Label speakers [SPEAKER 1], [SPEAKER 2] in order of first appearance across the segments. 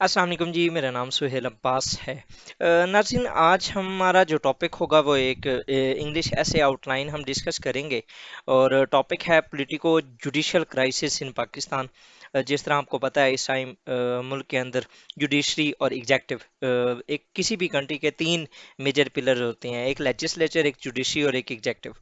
[SPEAKER 1] अस्सलाम वालेकुम जी। मेरा नाम सुहेल अब्बास है। नाज़रीन, आज हमारा जो टॉपिक होगा वो एक इंग्लिश ऐसे आउटलाइन हम डिस्कस करेंगे। और टॉपिक है politico judicial crisis in Pakistan. जिस तरह आपको पता है, इस टाइम मुल्क के अंदर जुडिशरी और एग्जेक्टिव, एक किसी भी कंट्री के तीन मेजर पिलर होते हैं, एक लेजिस्लेचर, एक जुडिशरी और एक एग्जेक्टिव।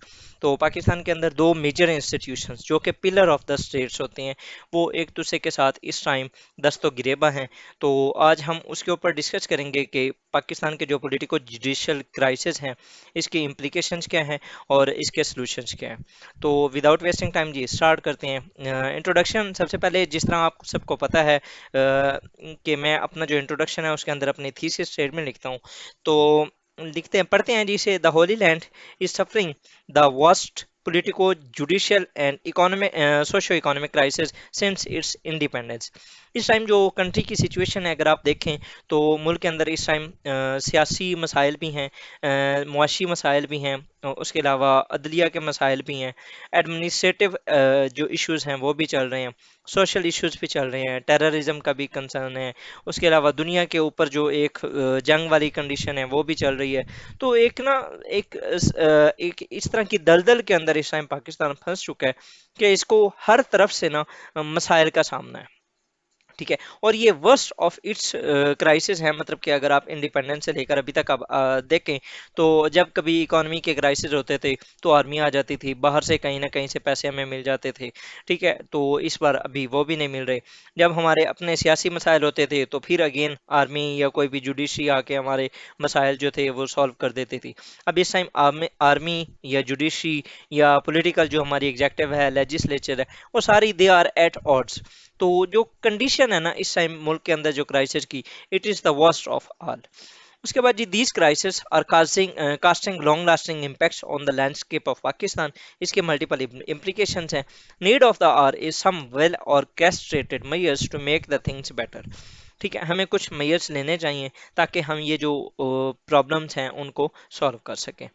[SPEAKER 1] तो पाकिस्तान के अंदर दो मेजर इंस्टीट्यूशंस जो कि पिलर ऑफ द स्टेट्स होते हैं, वो एक दूसरे के साथ इस टाइम दस्तो गिरेबा हैं। तो आज हम उसके ऊपर डिस्कस करेंगे कि पाकिस्तान के जो पॉलिटिको जुडिशल क्राइसिस हैं, इसके इम्प्लिकेशंस क्या हैं और इसके सॉल्यूशंस क्या हैं। तो विदाउट वेस्टिंग टाइम जी स्टार्ट करते हैं। इंट्रोडक्शन सबसे पहले, जिस तरह आप सबको पता है कि मैं अपना जो इंट्रोडक्शन है उसके अंदर अपनी थीसिस स्टेटमेंट लिखता हूँ। तो लिखते हैं, पढ़ते हैं जी से, the Holi land is suffering the worst politico judicial and economic socio economic crisis since its independence। इस टाइम जो कंट्री की सिचुएशन है, अगर आप देखें तो मुल्क के अंदर इस टाइम सियासी मसाइल भी हैं, मुआशी मसाइल भी हैं, उसके अलावा अदलिया के मसाइल भी हैं, एडमिनिस्ट्रेटिव जो इश्यूज हैं वो भी चल रहे हैं, सोशल इश्यूज भी चल रहे हैं, टेररिज्म का भी कंसर्न है। उसके अलावा दुनिया के ऊपर जो एक जंग वाली कंडीशन है वो भी चल रही है। तो एक ना एक इस तरह की दलदल के अंदर इस टाइम पाकिस्तान फंस चुका है कि इसको हर तरफ से ना मसाइल का सामना है। ठीक है, और ये वर्स्ट ऑफ इट्स क्राइसिस है। मतलब कि अगर आप इंडिपेंडेंस से लेकर अभी तक आप देखें, तो जब कभी इकोनॉमी के क्राइसिस होते थे तो आर्मी आ जाती थी, बाहर से कहीं ना कहीं से पैसे हमें मिल जाते थे। ठीक है, तो इस बार अभी वो भी नहीं मिल रहे। जब हमारे अपने सियासी मसाइल होते थे तो फिर अगेन आर्मी या कोई भी जुडिशरी आके हमारे मसाइल जो थे वो सॉल्व कर देती थी। अब इस टाइम आर्मी या जुडिशरी या पॉलिटिकल जो हमारी एग्जेक्टिव है, लेजिस्लेचर है, वो सारी दे आर एट ऑड्स। तो जो कंडीशन है ना इस टाइम मुल्क के अंदर जो क्राइसिस की, it is the worst of all. उसके बाद जी, these crisis are casting long lasting impacts on the landscape of Pakistan. इसके मल्टीपल इम्प्लीकेशंस हैं। Need of the hour is some well orchestrated measures to make the things better. ठीक है, हमें कुछ measures लेने चाहिए ताकि हम ये जो प्रॉब्लम्स हैं उनको सॉल्व कर सकें।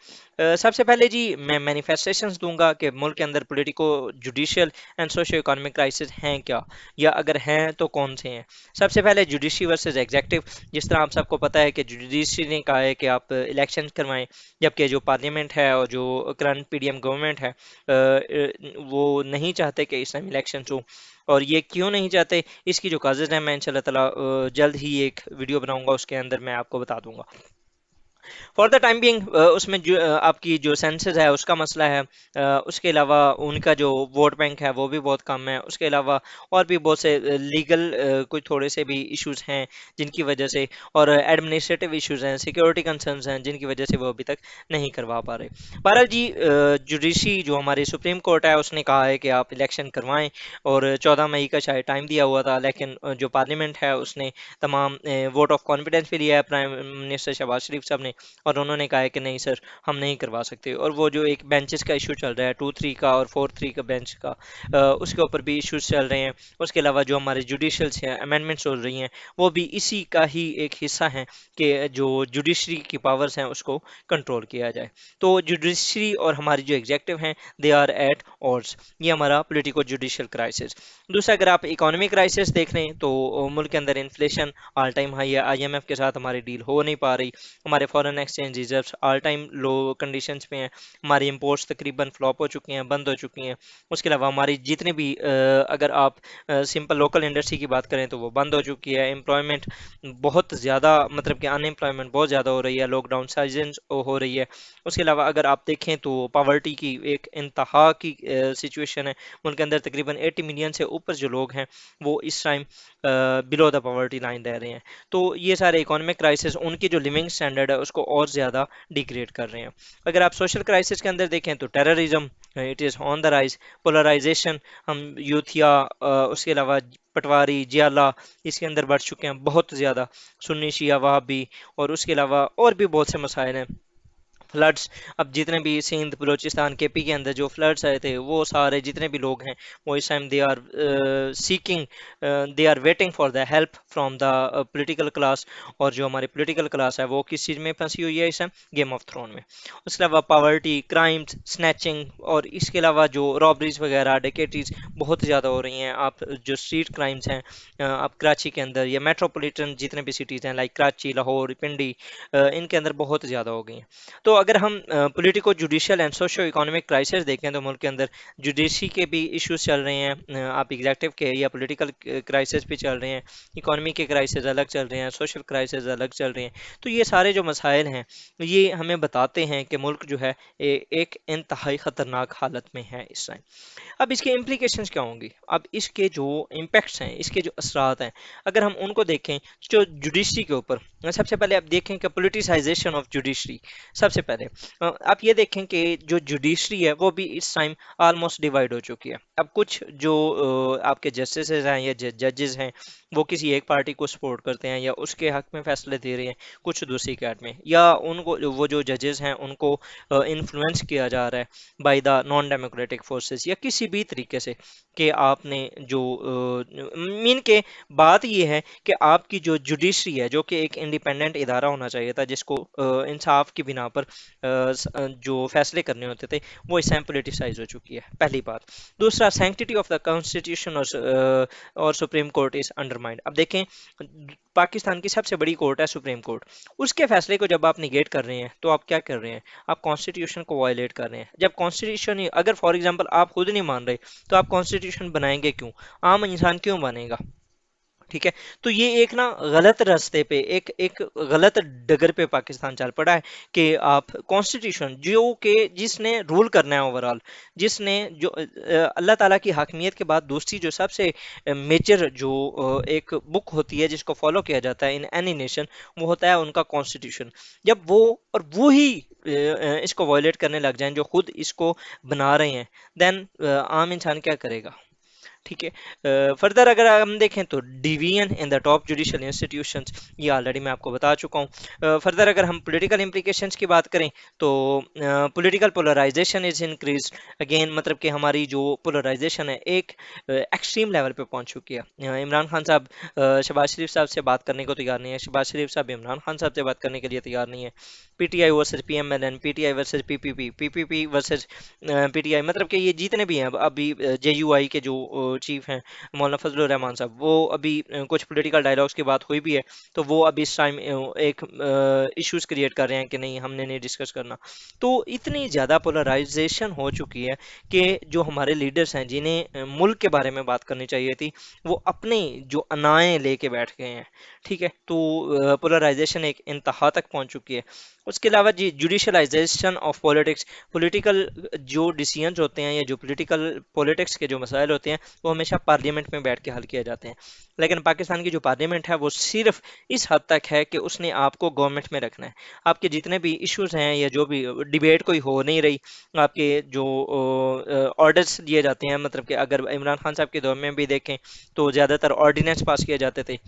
[SPEAKER 1] सबसे पहले जी मैं मैनिफेस्टेशंस दूंगा कि मुल्क के अंदर politico judicial and socio economic crisis हैं क्या, या अगर हैं तो कौन से हैं। सबसे पहले जुडिशरी वर्सेस एग्जेक्टिव। जिस तरह आप सबको पता है कि जुडिशरी ने कहा है कि आप इलेक्शन करवाएं, जबकि जो पार्लियामेंट है और जो करंट पीडीएम गवर्नमेंट है वो नहीं चाहते कि इस टाइम इलेक्शन हो। और ये क्यों नहीं चाहते, इसकी जो काजेज है मैं इंशाल्लाह ताला जल्द ही एक वीडियो बनाऊंगा, उसके अंदर मैं आपको बता दूंगा। फॉर द टाइम बिंग उसमें जो आपकी जो सेंसस है उसका मसला है। उसके अलावा उनका जो वोट बैंक है वो भी बहुत कम है। उसके अलावा और भी बहुत से लीगल कुछ थोड़े से भी इश्यूज हैं जिनकी वजह से, और एडमिनिस्ट्रेटिव इश्यूज हैं, सिक्योरिटी कंसर्न्स हैं जिनकी वजह से वो अभी तक नहीं करवा पा रहे। बहरहाल जी, जुडिशरी जो हमारी सुप्रीम कोर्ट है उसने कहा है कि आप इलेक्शन करवाएं, और 14 मई का शायद टाइम दिया हुआ था, लेकिन जो पार्लियामेंट है उसने तमाम वोट ऑफ कॉन्फिडेंस भी लिया है प्राइम मिनिस्टर शहबाज शरीफ साहब ने, और उन्होंने कहा है कि नहीं सर, हम नहीं करवा सकते। और वो जो एक बेंचेस का इशू चल रहा है, 2-3 का और 4-3 का बेंच का, उसके ऊपर भी इश्यूज चल रहे हैं। उसके अलावा जो हमारे जुडिशल्स हैं, अमेंडमेंट्स हो रही हैं, वो भी इसी का ही एक हिस्सा हैं कि जो जुडिशरी की पावर्स हैं उसको कंट्रोल किया जाए। तो जुडिशरी और हमारी जो एग्जेक्टिव हैं, दे आर एट ऑड्स। ये हमारा पोलिटिको जुडिशल क्राइसिस। दूसरा, अगर आप इकोनॉमिक क्राइसिस देख रहे हैं तो मुल्क के अंदर इन्फ्लेशन ऑल टाइम हाई है, आईएमएफ के साथ हमारी डील हो नहीं पा रही, हमारे foreign exchange reserves all time low conditions पे हैं, हमारी इंपोर्ट्स तकरीबन फ्लॉप हो चुकी हैं, बंद हो चुकी हैं। उसके अलावा हमारी जितने भी अगर आप सिंपल लोकल इंडस्ट्री की बात करें तो वो बंद हो चुकी है। एम्प्लॉयमेंट बहुत ज़्यादा, मतलब कि अनएम्प्लॉयमेंट बहुत ज़्यादा हो रही है, लॉकडाउन साइजेंस हो रही है। उसके अलावा अगर आप देखें तो पावर्टी की एक इंतहा की सिचुएशन है। मुल्क के अंदर तकरीबन 80 मिलियन से ऊपर जो लोग हैं वो इस time below the poverty line रह रहे हैं। तो ये सारे इकोनॉमिक क्राइसिस उनकी जो लिविंग स्टैंडर्ड है उसको और ज़्यादा डिग्रेड कर रहे हैं। अगर आप सोशल क्राइसिस के अंदर देखें तो terrorism, it is on the rise. Polarisation, हम यूथिया, उसके अलावा पटवारी, जियाला, इसके अंदर बढ़ चुके हैं बहुत ज़्यादा, सुन्नी शिया वहाबी, और उसके अलावा और भी बहुत से मसाइल हैं। फ्लड्स, अब जितने भी सिंध बलूचिस्तान केपी के अंदर जो फ्लड्स आए थे, वो सारे जितने भी लोग हैं वो इस time they are seeking, they are waiting for the help from the political class. और जो हमारी पॉलिटिकल क्लास है वो किस चीज़ में फंसी हुई है इस टाइम? गेम ऑफ थ्रोन में। उसके अलावा पावर्टी, क्राइम्स, स्नैचिंग, और इसके अलावा जो रॉबरीज वगैरह, डेकेटीज बहुत ज़्यादा हो रही हैं। आप जो स्ट्रीट क्राइम्स हैं, आप कराची के अंदर या मेट्रोपॉलिटन जितने भी सिटीज़ हैं लाइक कराची, लाहौर, पिंडी, इनके अंदर बहुत ज़्यादा हो गई हैं। तो अगर हम politico judicial and socio economic crisis देखें तो मुल्क के अंदर जुडिशरी के भी इश्यूज चल रहे हैं, आप एग्जेक्टिव के या पॉलिटिकल क्राइसिस भी चल रहे हैं, इकोनॉमी के क्राइसिस अलग चल रहे हैं, सोशल क्राइसिस अलग चल रहे हैं। तो ये सारे जो मसाइल हैं ये हमें बताते हैं कि मुल्क जो है एक इंतहाई ख़तरनाक हालत में है इस टाइम। अब इसके इम्प्लीकेशंस क्या होंगी, अब इसके जो इम्पैक्ट्स हैं, इसके जो असरात हैं, अगर हम उनको देखें जो जुडिशरी के ऊपर, सबसे पहले आप देखें कि पोलिटिसाइजेशन ऑफ जुडिशरी। सबसे पहले आप ये देखें कि जो जुडिशरी है वो भी इस टाइम ऑलमोस्ट डिवाइड हो चुकी है। अब कुछ जो आपके जस्टिस हैं या जजेस हैं वो किसी एक पार्टी को सपोर्ट करते हैं या उसके हक में फैसले दे रहे हैं, कुछ दूसरी कैट में, या उनको वो जो जजेस हैं उनको इन्फ्लुएंस किया जा रहा है by the non democratic forces या किसी भी तरीके से, कि आपने जो मीन के बात ये है कि आपकी जो जुडिशरी है जो कि एक इंडिपेंडेंट इदारा होना चाहिए था जिसको इंसाफ की बिना पर जो फैसले करने होते थे, वो इस टाइम पोलिटिसाइज हो चुकी है, पहली बात। दूसरा, सैंक्टिटी ऑफ द कॉन्स्टिट्यूशन और सुप्रीम कोर्ट इज अंडरमाइंड। अब देखें, पाकिस्तान की सबसे बड़ी कोर्ट है सुप्रीम कोर्ट, उसके फैसले को जब आप निगेट कर रहे हैं तो आप क्या कर रहे हैं? आप कॉन्स्टिट्यूशन को वायलेट कर रहे हैं। जब कॉन्स्टिट्यूशन ही, अगर फॉर एग्जांपल आप खुद नहीं मान रहे तो आप कॉन्स्टिट्यूशन बनाएंगे क्यों? आम इंसान क्यों बनेगा? ठीक है। तो ये एक ना गलत रास्ते पे, एक एक गलत डगर पे पाकिस्तान चल पड़ा है कि आप कॉन्स्टिट्यूशन जो कि जिसने रूल करना है ओवरऑल, जिसने जो अल्लाह ताला की हाकमियत के बाद दूसरी जो सबसे मेजर जो एक बुक होती है जिसको फॉलो किया जाता है इन एनी नेशन, वो होता है उनका कॉन्स्टिट्यूशन। जब वो ही इसको वायलेट करने लग जाएं जो खुद इसको बना रहे हैं, देन आम इंसान क्या करेगा? ठीक है। फर्दर अगर हम देखें तो division in the top judicial institutions, ये ऑलरेडी मैं आपको बता चुका हूँ। फर्दर अगर हम पॉलिटिकल इम्प्लीकेशंस की बात करें तो political polarisation is increase again, मतलब कि हमारी जो पोलराइजेशन है एक एक्सट्रीम लेवल पे पहुंच चुकी है। इमरान खान साहब शहबाज शरीफ साहब से बात करने को तैयार नहीं है, शहबाज शरीफ साहब इमरान खान साहब से बात करने के लिए तैयार नहीं है। PTI versus PMLN, PTI versus PPP, PPP versus PTI, मतलब कि ये जितने भी हैं अभी जेयूआई के जो चीफ हैं मौलाना फजलुर रहमान साहब, वो अभी कुछ पॉलिटिकल डायलॉग्स की बात हुई भी है, तो वो अभी इस टाइम एक इश्यूज क्रिएट कर रहे हैं कि नहीं, हमने नहीं डिस्कस करना। तो इतनी ज़्यादा पोलराइजेशन हो चुकी है कि जो हमारे लीडर्स हैं जिन्हें मुल्क के बारे में बात करनी चाहिए थी, वो अपने जो अनाएं लेके बैठ गए हैं। ठीक है। तो पोलराइजेशन एक इंतहा तक पहुंच चुकी है। उसके अलावा जी जुडिशलाइजेशन ऑफ पॉलिटिक्स, पॉलिटिकल जो डिसीजंस होते हैं या जो पॉलिटिकल पॉलिटिक्स के जो मसाइल होते हैं वो हमेशा पार्लियामेंट में बैठ के हल किए जाते हैं। लेकिन पाकिस्तान की जो पार्लियामेंट है वो सिर्फ इस हद तक है कि उसने आपको गवर्नमेंट में रखना है। आपके जितने भी इश्यूज हैं या जो भी डिबेट कोई हो नहीं रही, आपके जो ऑर्डर्स दिए जाते हैं, मतलब कि अगर इमरान खान साहब के दौर में भी देखें तो ज़्यादातर ऑर्डिनेंस पास किए जाते थे,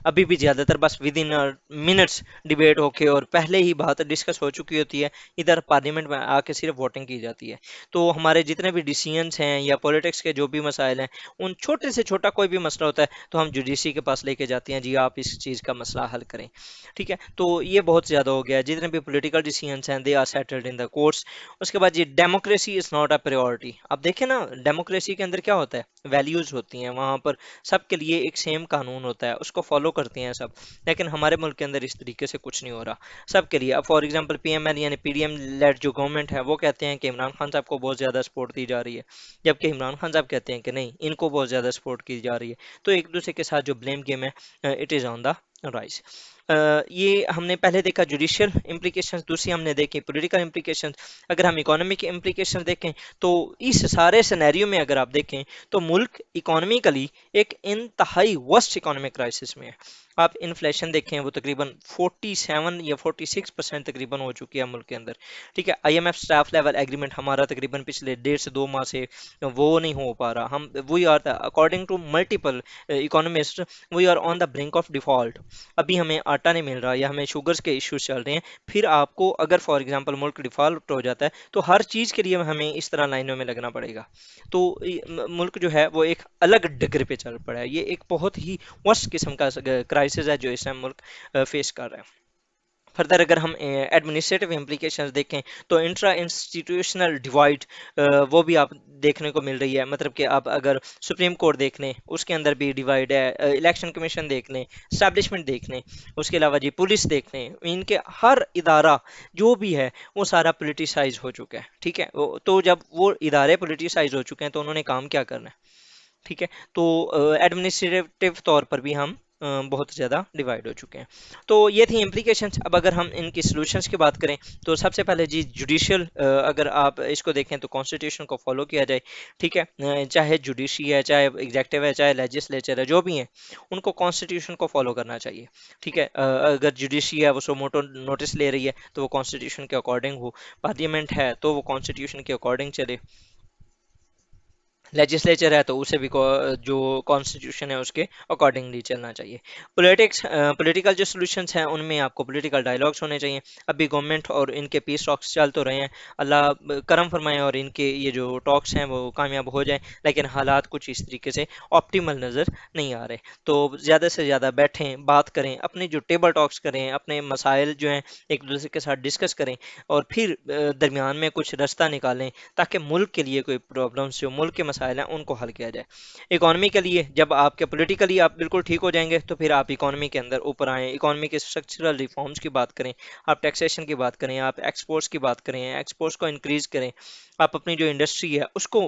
[SPEAKER 1] अभी भी ज़्यादातर बस विद इन मिनट्स डिबेट होके और पहले ही बात डिस्कस हो चुकी होती है, इधर पार्लियामेंट में आके सिर्फ वोटिंग की जाती है। तो हमारे जितने भी डिसीजंस हैं या पॉलिटिक्स के जो भी मसाइल हैं, उन छोटे से छोटा कोई भी मसला होता है तो हम जुडिशरी के पास लेके जाते हैं, जी आप इस चीज़ का मसला हल करें। ठीक है। तो ये बहुत ज़्यादा हो गया है, जितने भी पॉलिटिकल डिसीजंस हैं they are settled in the courts. उसके बाद ये democracy is not a priority. अब देखें ना, डेमोक्रेसी के अंदर क्या होता है, वैल्यूज़ होती हैं, वहाँ पर सबके लिए एक सेम कानून होता है, उसको फॉलो करते हैं सब। लेकिन हमारे मुल्क के अंदर इस तरीके से कुछ नहीं हो रहा सबके लिए। अब फॉर एग्जांपल पीएमएल यानी पीडीएम लेड जो गवर्नमेंट है वो कहते हैं कि इमरान खान साहब को बहुत ज़्यादा सपोर्ट दी जा रही है, जबकि इमरान खान साहब कहते हैं कि नहीं, इनको बहुत ज़्यादा सपोर्ट की जा रही है। तो एक दूसरे के साथ जो ब्लेम गेम है, it is on the rise. ये हमने पहले देखा जुडिशियल इम्प्लीकेशंस, दूसरी हमने देखी पॉलिटिकल इम्प्लीकेशंस। अगर हम इकोनॉमिक इम्प्लीकेशन देखें तो इस सारे सिनेरियो में अगर आप देखें तो मुल्क इकोनॉमिकली एक इंतहाई वर्स्ट इकोनॉमिक क्राइसिस में है। आप इन्फ्लेशन देखें वो तकरीबन 47 या 46% तकरीबन हो चुकी है मुल्क के अंदर। ठीक है, आईएमएफ स्टाफ लेवल एग्रीमेंट हमारा तकरीबन पिछले 1.5 से 2 माह से वो नहीं हो पा रहा। हम we are according to multiple economist we are on the brink of default. अभी हमें आटा नहीं मिल रहा या हमें शुगर्स के इश्यूज चल रहे हैं। फिर आपको अगर फॉर एग्जांपल मुल्क डिफॉल्ट हो जाता है तो हर चीज़ के लिए हमें इस तरह लाइनों में लगना पड़ेगा। तो मुल्क जो है वो एक अलग डगर पे चल पड़ा है। ये एक बहुत ही वर्स्ट किस्म का क्राइसिस है जो इस टाइम मुल्क फेस कर रहा है। फर्दर अगर हम एडमिनिस्ट्रेटिव इम्प्लीकेशंस देखें तो इंट्रा इंस्टीट्यूशनल डिवाइड वो भी आप देखने को मिल रही है। मतलब कि आप अगर सुप्रीम कोर्ट देख लें उसके अंदर भी डिवाइड है, इलेक्शन कमीशन देख लें, स्टैब्लिशमेंट देख लें, उसके अलावा जी पुलिस देख लें, इनके हर इदारा जो भी है वो सारा पोलिटिसाइज हो चुका है। ठीक है, तो जब वो इदारे पोलिटिसाइज हो चुके हैं तो उन्होंने काम क्या करना है। ठीक है, तो एडमिनिस्ट्रेटिव तौर पर भी हम बहुत ज़्यादा डिवाइड हो चुके हैं। तो ये थी इम्प्लीकेशंस। अब अगर हम इनकी सॉल्यूशंस की बात करें तो सबसे पहले जी जुडिशियल, अगर आप इसको देखें तो कॉन्स्टिट्यूशन को फॉलो किया जाए। ठीक है, चाहे जुडिशरी है, चाहे एग्जेक्टिव है, चाहे लेजिस्लेचर है, जो भी हैं उनको कॉन्स्टिट्यूशन को फॉलो करना चाहिए। ठीक है, अगर जुडिशरी है वो सो मोटो नोटिस ले रही है तो वो कॉन्स्टिट्यूशन के अकॉर्डिंग हो, पार्लियामेंट है तो वो कॉन्स्टिट्यूशन के अकॉर्डिंग चले, लेजिस्लेचर है तो उसे भी जो कॉन्स्टिट्यूशन है उसके अकॉर्डिंगली चलना चाहिए। पॉलिटिकल जो सॉल्यूशंस हैं उनमें आपको पॉलिटिकल डायलॉग्स होने चाहिए। अभी गवर्नमेंट और इनके पीस टॉक्स चल तो रहे हैं, अल्लाह करम फरमाए और इनके ये जो टॉक्स हैं वो कामयाब हो जाएं, लेकिन हालात कुछ इस तरीके से ऑप्टिमल नज़र नहीं आ रहे। तो ज़्यादा से ज़्यादा बैठें, बात करें, अपने जो टेबल टॉक्स करें, अपने मसाइल जो हैं एक दूसरे के साथ डिस्कस करें और फिर दरमियान में कुछ रास्ता निकालें ताकि मुल्क के लिए कोई प्रॉब्लम्स जो मुल्क के मसाइल हैं उनको हल किया जाए। इकॉनमी के लिए जब आपके पॉलिटिकली आप बिल्कुल ठीक हो जाएंगे तो फिर आप इकॉनमी के अंदर ऊपर आएँ, इकॉनमी के स्ट्रक्चरल रिफॉर्म्स की बात करें, आप टैक्सेशन की बात करें, आप एक्सपोर्ट्स की बात करें, एक्सपोर्ट्स को इंक्रीज करें, आप अपनी जो इंडस्ट्री है उसको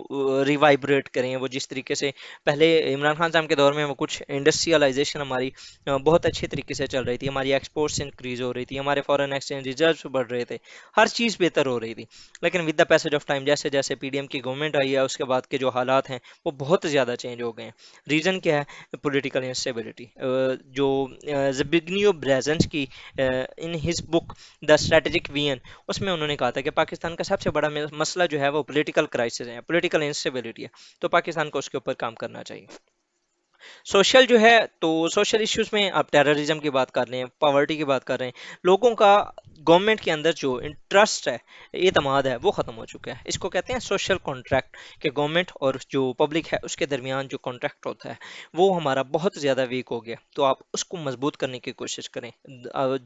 [SPEAKER 1] रिवाइब्रेट करें। वो जिस तरीके से पहले इमरान खान साहब के दौर में वो कुछ इंडस्ट्रियलाइजेशन हमारी बहुत अच्छे तरीके से चल रही थी, हमारी एक्सपोर्ट्स इंक्रीज हो रही थी, हमारे फॉरेन एक्सचेंज रिजर्व्स बढ़ रहे थे, हर चीज़ बेहतर हो रही थी। लेकिन with the passage of time जैसे जैसे पीडीएम की गवर्नमेंट आई है उसके बाद के जो हालात हैं वो बहुत ज़्यादा चेंज हो गए हैं। रीज़न क्या है? Political instability. जो ज़बिग्नियो ब्रेजेंस की in his book the strategic vision, उसमें उन्होंने कहा था कि पाकिस्तान का सबसे बड़ा मसला जो है वो पॉलिटिकल क्राइसिस है, पॉलिटिकल इंस्टेबिलिटी है। तो पाकिस्तान को उसके ऊपर काम करना चाहिए। सोशल जो है तो सोशल इश्यूज में आप टेररिज्म की बात कर रहे हैं, पॉवर्टी की बात कर रहे हैं, लोगों का गवर्नमेंट के अंदर जो इंटरेस्ट है, एतमाद है, वो ख़त्म हो चुका है। इसको कहते हैं सोशल कॉन्ट्रैक्ट, कि गवर्नमेंट और जो पब्लिक है उसके दरमियान जो कॉन्ट्रैक्ट होता है वो हमारा बहुत ज़्यादा वीक हो गया। तो आप उसको मजबूत करने की कोशिश करें।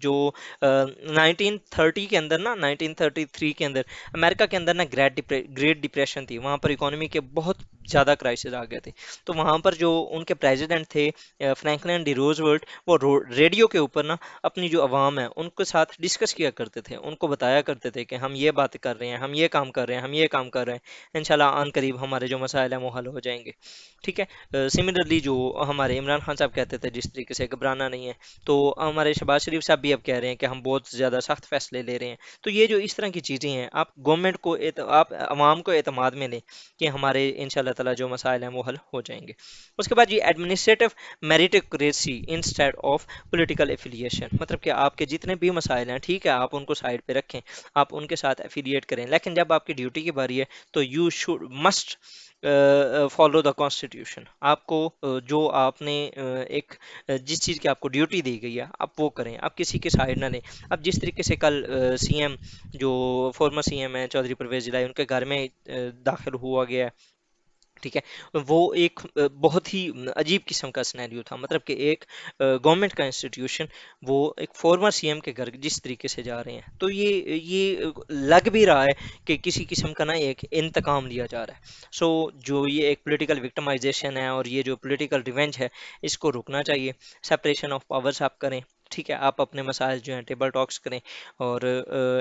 [SPEAKER 1] जो 1930 के अंदर ना 1933 के अंदर अमेरिका के अंदर ना ग्रेट डिप्रेशन थी, वहाँ पर इकोनॉमी के बहुत ज़्यादा क्राइसिस आ गए थे। तो वहाँ पर जो उनके प्रेसिडेंट थे फ्रैंकलिन डी रोजवेल्ट, वो रेडियो के ऊपर ना अपनी जो आवाम है उनके साथ डिस्कस किया करते थे, उनको बताया करते थे कि हम ये बात कर रहे हैं, हम ये काम कर रहे हैं, हम ये काम कर रहे हैं, इंशाल्लाह आन करीब हमारे जो मसाइल हैं वो हल हो जाएंगे। ठीक है, सिमिलरली जो हमारे इमरान खान साहब कहते थे जिस तरीके से घबराना नहीं है, तो हमारे शहबाज शरीफ साहब भी अब कह रहे हैं कि हम बहुत ज़्यादा सख्त फैसले ले रहे हैं। तो ये जो इस तरह की चीज़ें हैं आप गवर्नमेंट को आप आवाम को एतमाद में लें कि हमारे इंशाल्लाह ताला जो मसाइल हैं वो हल हो जाएंगे। उसके बाद ये administrative meritocracy instead of political affiliation, मतलब कि आपके जितने भी मसाइल हैं ठीक है आप उनको साइड पे रखें, आप उनके साथ एफिलिएट करें, लेकिन जब आपकी ड्यूटी की बारी है तो you should must follow the constitution. आपको जो आपने एक जिस चीज़ की आपको ड्यूटी दी गई है आप वो करें, आप किसी की साइड ना लें। अब जिस तरीके से कल सीएम जो फॉर्मर सीएम है चौधरी परवेज इलाही उनके घर में दाखिल हुआ गया है। ठीक है, वो एक बहुत ही अजीब किस्म का सिनेरियो था। मतलब कि एक गवर्नमेंट का इंस्टीट्यूशन वो एक फॉर्मर सीएम के घर जिस तरीके से जा रहे हैं, तो ये लग भी रहा है कि किसी किस्म का ना एक इंतकाम लिया जा रहा है। सो जो ये एक पॉलिटिकल विक्टिमाइजेशन है और ये जो पॉलिटिकल रिवेंज है इसको रुकना चाहिए। सेपरेशन ऑफ पावर्स आप करें, ٹھیک ہے، آپ اپنے مسائل جو ہیں ٹیبل ٹاکس کریں، اور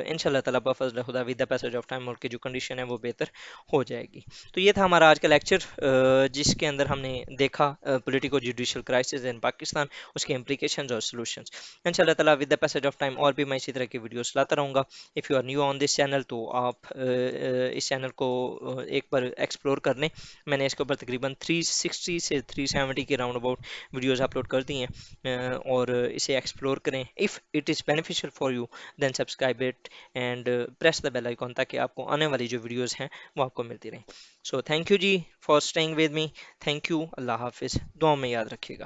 [SPEAKER 1] انشاءاللہ تعالیٰ بفضل خدا with the passage of time ملک کی جو کنڈیشن ہے وہ بہتر ہو جائے گی۔ تو یہ تھا ہمارا آج کا لیکچر، جس کے اندر ہم نے دیکھا politico judicial crisis in Pakistan, اس کے امپلیکیشنز اور سلوشنز۔ انشاءاللہ تعالیٰ with the passage of time اور بھی میں اسی طرح کی ویڈیوز لاتا رہوں گا۔ If you are new on this channel تو آپ اس چینل کو ایک بار ایکسپلور کر لیں۔ میں نے اس کے اوپر تقریباً 360 سے 370 کے راؤنڈ اباؤٹ ویڈیوز اپلوڈ کر دی ہیں، اور اسے ایکسپلور کریں۔ If it is beneficial for you then subscribe it and press the bell icon, تاکہ آپ کو آنے والی جو ویڈیوز ہیں وہ آپ کو ملتی رہیں۔ سو تھینک یو جی for staying with me, thank you, اللہ حافظ، دعاؤں میں یاد رکھیے گا۔